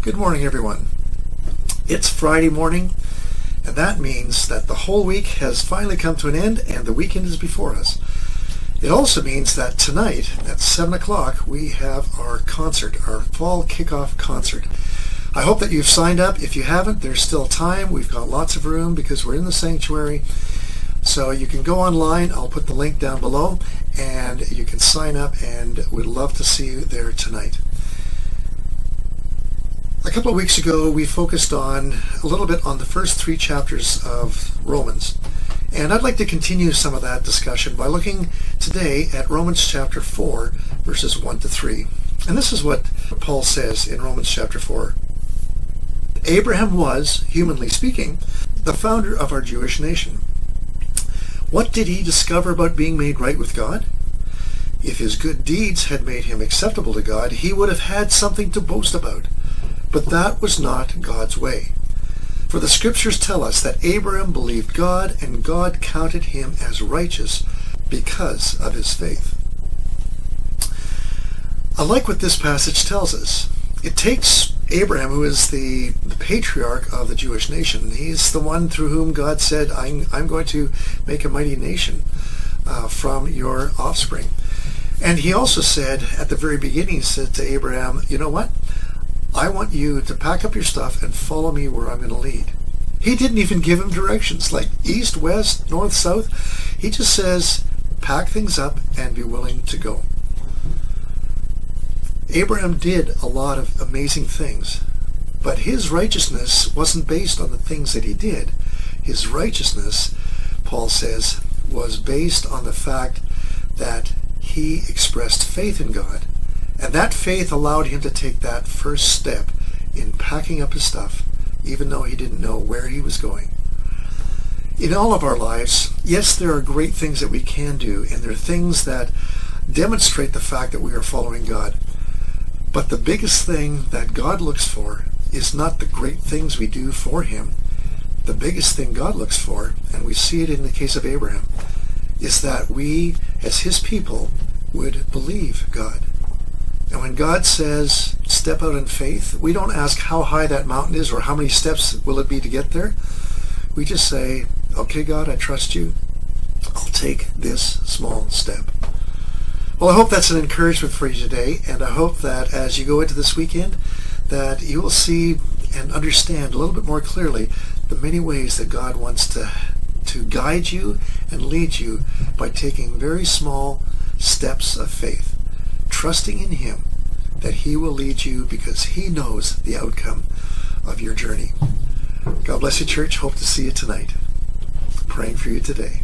Good morning, everyone. It's Friday morning, and that means that the whole week has finally come to an end and the weekend is before us. It also means that tonight at 7 o'clock we have our concert, our fall kickoff concert. I hope that you've signed up. If you haven't, there's still time. We've got lots of room because we're in the sanctuary. So you can go online. I'll put the link down below and you can sign up, and we'd love to see you there tonight. A couple of weeks ago, we focused on a little bit on the first 3 chapters of Romans. And I'd like to continue some of that discussion by looking today at Romans chapter 4, verses 1 to 3. And this is what Paul says in Romans chapter 4. Abraham was, humanly speaking, the founder of our Jewish nation. What did he discover about being made right with God? If his good deeds had made him acceptable to God, he would have had something to boast about. But that was not God's way. For the scriptures tell us that Abraham believed God, and God counted him as righteous because of his faith. I like what this passage tells us. It takes Abraham, who is the patriarch of the Jewish nation. He's the one through whom God said, I'm going to make a mighty nation from your offspring. And he also said at the very beginning, he said to Abraham, you know what? I want you to pack up your stuff and follow me where I'm going to lead. He didn't even give him directions like east, west, north, south. He just says, pack things up and be willing to go. Abraham did a lot of amazing things, but his righteousness wasn't based on the things that he did. His righteousness, Paul says, was based on the fact that he expressed faith in God. And that faith allowed him to take that first step in packing up his stuff, even though he didn't know where he was going. In all of our lives, yes, there are great things that we can do, and there are things that demonstrate the fact that we are following God. But the biggest thing that God looks for is not the great things we do for him. The biggest thing God looks for, and we see it in the case of Abraham, is that we, as his people, would believe God. And when God says, step out in faith, we don't ask how high that mountain is or how many steps will it be to get there. We just say, okay, God, I trust you. I'll take this small step. Well, I hope that's an encouragement for you today, and I hope that as you go into this weekend, that you will see and understand a little bit more clearly the many ways that God wants to guide you and lead you by taking very small steps of faith, trusting in him that he will lead you because he knows the outcome of your journey. God bless you, church. Hope to see you tonight. Praying for you today.